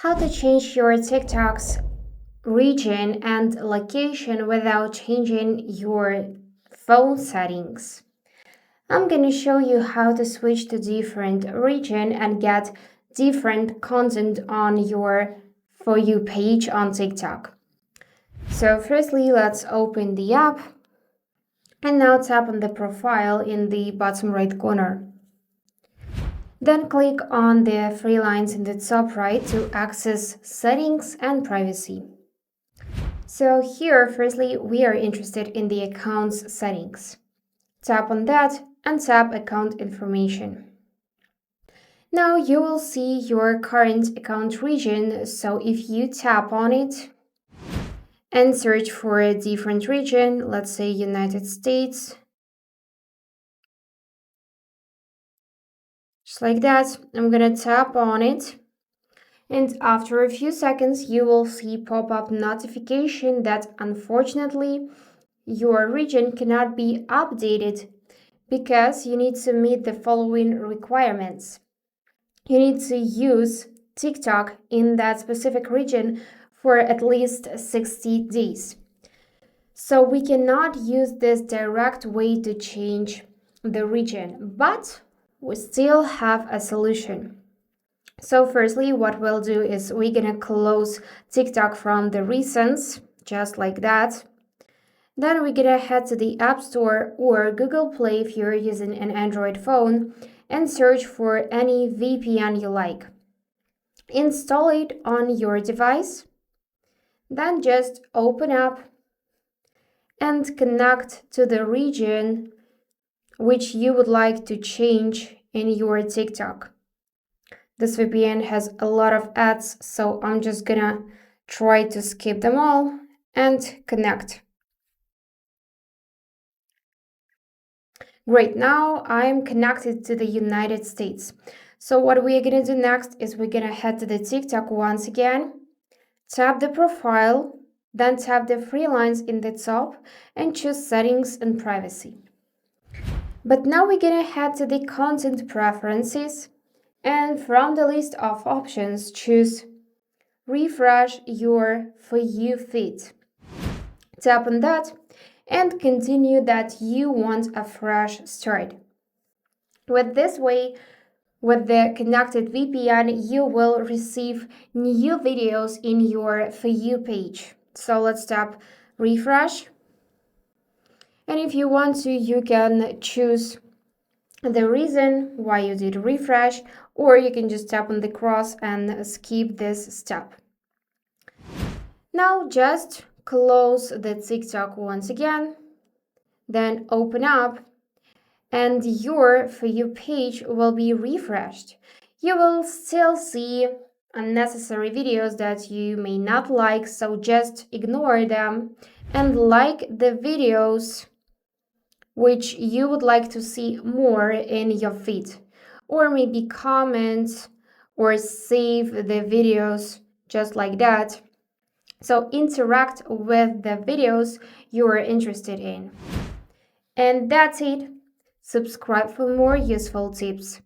How to change your TikTok's region and location without changing your phone settings. I'm going to show you how to switch to different region and get different content on your For You page on TikTok. So firstly, let's open the app and now tap on the profile in the bottom right corner. Then click on the three lines in the top right to access settings and privacy. So here, firstly, we are interested in the accounts settings. Tap on that and tap account information. Now you will see your current account region, so if you tap on it and search for a different region, let's say United States, just like that, I'm gonna tap on it. And after a few seconds, you will see pop-up notification that unfortunately your region cannot be updated because you need to meet the following requirements. You need to use TikTok in that specific region for at least 60 days. So we cannot use this direct way to change the region, but we still have a solution. So firstly, what we'll do is we're gonna close TikTok from the recents, just like that. Then we're gonna head to the App Store or Google Play if you're using an Android phone and search for any VPN you like. Install it on your device, then just open up and connect to the region which you would like to change in your TikTok. This VPN has a lot of ads, so I'm just gonna try to skip them all and connect. Great, now I'm connected to the United States. So what we're gonna do next is we're gonna head to the TikTok once again, tap the profile, then tap the three lines in the top and choose settings and privacy. But now we're gonna head to the content preferences and from the list of options choose refresh your For You feed. Tap on that and continue that you want a fresh start. With this way, with the connected VPN, you will receive new videos in your For You page. So let's tap refresh. And if you want to, you can choose the reason why you did refresh, or you can just tap on the cross and skip this step. Now just close the TikTok once again, then open up, and your For You page will be refreshed. You will still see unnecessary videos that you may not like, so just ignore them and like the videos which you would like to see more in your feed, or maybe comment or save the videos just like that. So interact with the videos you are interested in. And that's it. Subscribe for more useful tips.